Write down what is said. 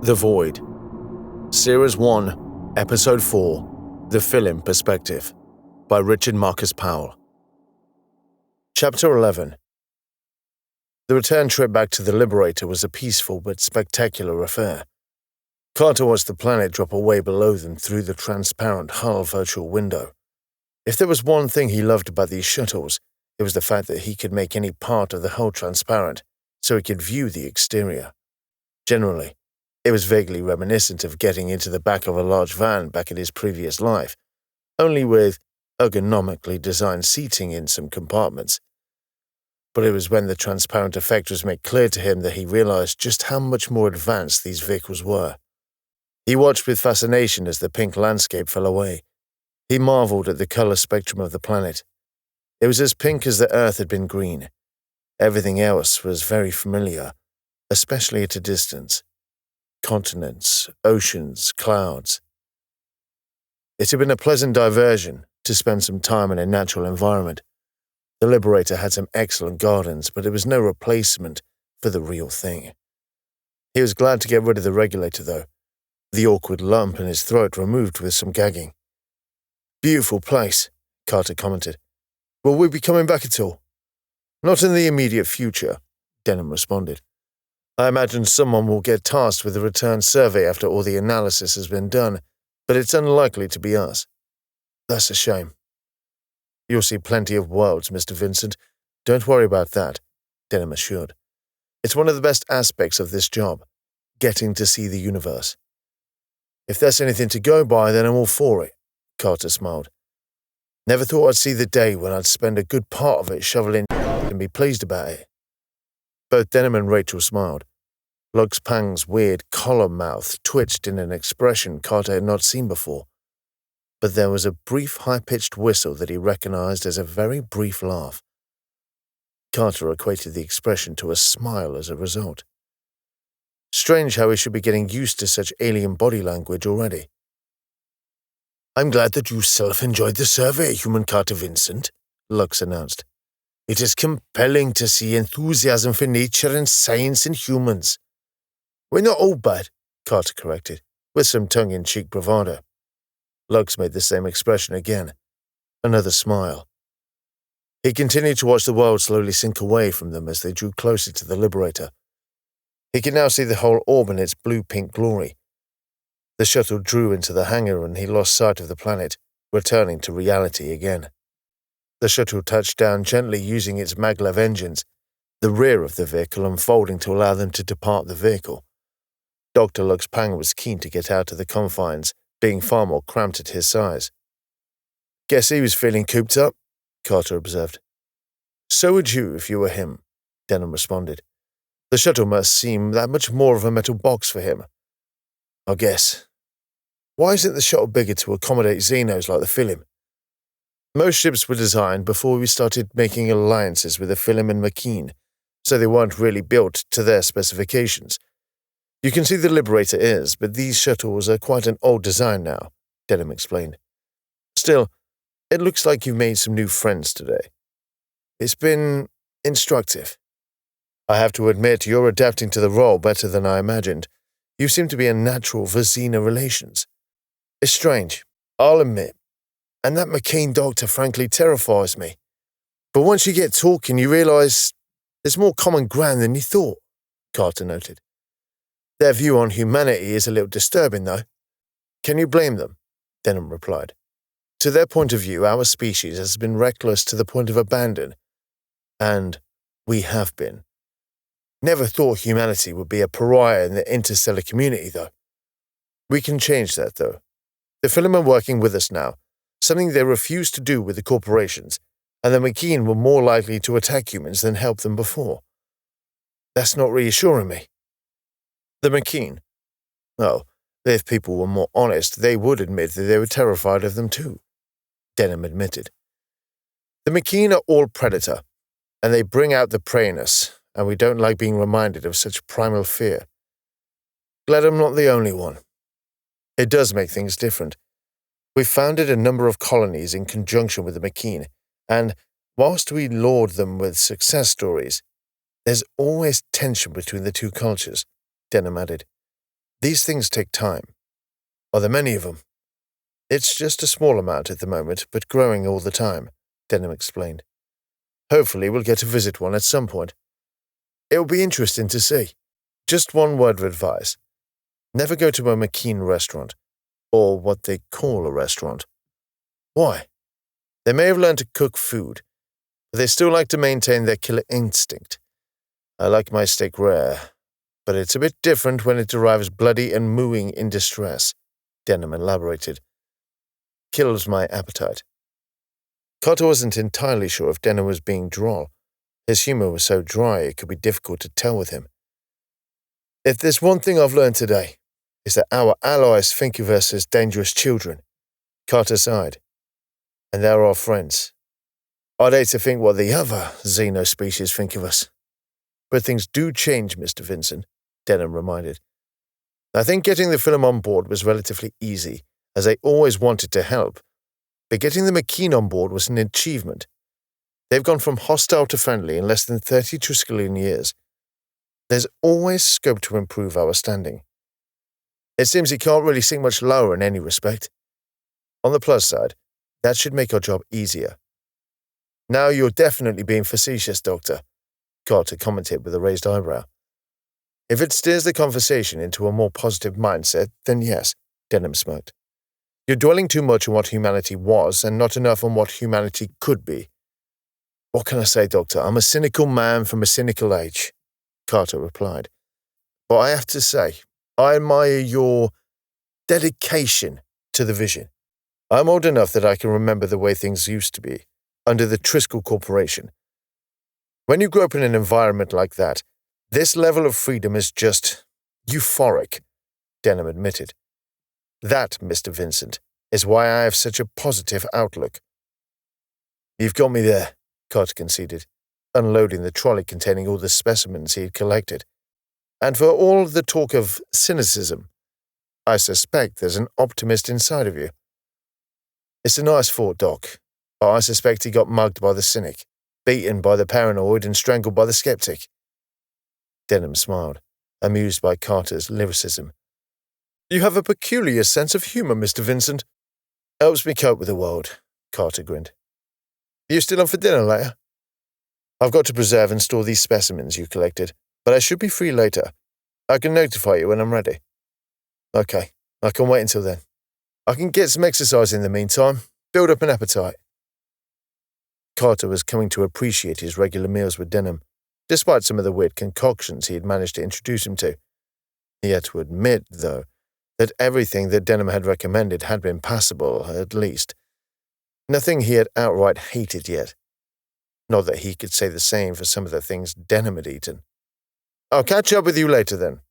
The Void. Series 1, Episode 4, The Fillim Perspective, by Richard Marcus Powell. Chapter 11. The return trip back to the Liberator was a peaceful but spectacular affair. Carter watched the planet drop away below them through the transparent hull virtual window. If there was one thing he loved about these shuttles, it was the fact that he could make any part of the hull transparent, so he could view the exterior. Generally, it was vaguely reminiscent of getting into the back of a large van back in his previous life, only with ergonomically designed seating in some compartments. But it was when the transparent effect was made clear to him that he realized just how much more advanced these vehicles were. He watched with fascination as the pink landscape fell away. He marveled at the color spectrum of the planet. It was as pink as the Earth had been green. Everything else was very familiar, especially at a distance. Continents, oceans, clouds. It had been a pleasant diversion to spend some time in a natural environment. The Liberator had some excellent gardens, but it was no replacement for the real thing. He was glad to get rid of the regulator, though, the awkward lump in his throat removed with some gagging. "Beautiful place," Carter commented. "Will we be coming back at all?" "Not in the immediate future," Denom responded. "I imagine someone will get tasked with a return survey after all the analysis has been done, but it's unlikely to be us." "That's a shame." "You'll see plenty of worlds, Mr. Vincent. Don't worry about that," Denom assured. "It's one of the best aspects of this job, getting to see the universe." "If that's anything to go by, then I'm all for it," Carter smiled. "Never thought I'd see the day when I'd spend a good part of it shoveling and be pleased about it." Both Denom and Rachel smiled. Lux Pang's weird collar mouth twitched in an expression Carter had not seen before, but there was a brief high-pitched whistle that he recognized as a very brief laugh. Carter equated the expression to a smile as a result. Strange how he should be getting used to such alien body language already. "I'm glad that you self-enjoyed the survey, human Carter Vincent," Lux announced. "It is compelling to see enthusiasm for nature and science in humans." "We're not all bad," Carter corrected, with some tongue-in-cheek bravado. Lux made the same expression again. Another smile. He continued to watch the world slowly sink away from them as they drew closer to the Liberator. He could now see the whole orb in its blue-pink glory. The shuttle drew into the hangar and he lost sight of the planet, returning to reality again. The shuttle touched down gently using its maglev engines, the rear of the vehicle unfolding to allow them to depart the vehicle. Dr. Lux Pang was keen to get out of the confines, being far more cramped at his size. "Guess he was feeling cooped up," Carter observed. "So would you if you were him," Denom responded. "The shuttle must seem that much more of a metal box for him." "I guess. Why isn't the shuttle bigger to accommodate xenos like the Fillim?" "Most ships were designed before we started making alliances with the Fillim and Makeen, so they weren't really built to their specifications. You can see the Liberator is, but these shuttles are quite an old design now," Denom explained. "Still, it looks like you've made some new friends today. It's been instructive. I have to admit you're adapting to the role better than I imagined. You seem to be a natural for xeno relations. It's strange, I'll admit, and that Makeen doctor frankly terrifies me. But once you get talking, you realize there's more common ground than you thought," Carter noted. "Their view on humanity is a little disturbing, though." "Can you blame them?" Denom replied. "To their point of view, our species has been reckless to the point of abandon. And we have been. Never thought humanity would be a pariah in the interstellar community, though. We can change that, though. The Fillim are working with us now, something they refused to do with the corporations, and the Makeen were more likely to attack humans than help them before." "That's not reassuring me." "The Makeen? Oh, if people were more honest, they would admit that they were terrified of them too," Denom admitted. "The Makeen are all predator, and they bring out the prey in us, and we don't like being reminded of such primal fear. Glad I'm not the only one. It does make things different. We've founded a number of colonies in conjunction with the Makeen, and whilst we laud them with success stories, there's always tension between the two cultures," Denom added. These things take time. Are there many of them? It's just a small amount at the moment, but growing all the time, Denom explained. Hopefully we'll get to visit one at some point. It'll be interesting to see. Just one word of advice. Never go to a Makeen restaurant, or what they call a restaurant. Why? They may have learned to cook food, but they still like to maintain their killer instinct. I like my steak rare, but it's a bit different when it arrives bloody and mooing in distress, Denom elaborated. Kills my appetite. Carter wasn't entirely sure if Denom was being droll. His humor was so dry it could be difficult to tell with him. If there's one thing I've learned today, is that our allies think of us as dangerous children. Carter sighed. And they're our friends. I'd hate to think what the other xeno species think of us. But things do change, Mr. Vincent, Denom reminded. I think getting the Fillim on board was relatively easy, as they always wanted to help. But getting the Makeen on board was an achievement. They've gone from hostile to friendly in less than 30 trillion years. There's always scope to improve our standing. It seems he can't really sink much lower in any respect. On the plus side, that should make our job easier. Now you're definitely being facetious, Doctor, Carter commented with a raised eyebrow. If it steers the conversation into a more positive mindset, then yes, Denom smirked. You're dwelling too much on what humanity was and not enough on what humanity could be. What can I say, Doctor? I'm a cynical man from a cynical age, Carter replied. But I have to say, I admire your dedication to the vision. I'm old enough that I can remember the way things used to be, under the Triskel Corporation. When you grow up in an environment like that, this level of freedom is just euphoric, Denom admitted. That, Mr. Vincent, is why I have such a positive outlook. You've got me there, Carter conceded, unloading the trolley containing all the specimens he had collected. And for all the talk of cynicism, I suspect there's an optimist inside of you. It's a nice thought, Doc, but I suspect he got mugged by the cynic, beaten by the paranoid, and strangled by the skeptic. Denom smiled, amused by Carter's lyricism. You have a peculiar sense of humor, Mr. Vincent. Helps me cope with the world, Carter grinned. You still on for dinner later? I've got to preserve and store these specimens you collected, but I should be free later. I can notify you when I'm ready. Okay, I can wait until then. I can get some exercise in the meantime, build up an appetite. Carter was coming to appreciate his regular meals with Denom, despite some of the weird concoctions he had managed to introduce him to. He had to admit, though, that everything that Denom had recommended had been passable, at least. Nothing he had outright hated yet. Not that he could say the same for some of the things Denom had eaten. I'll catch up with you later, then,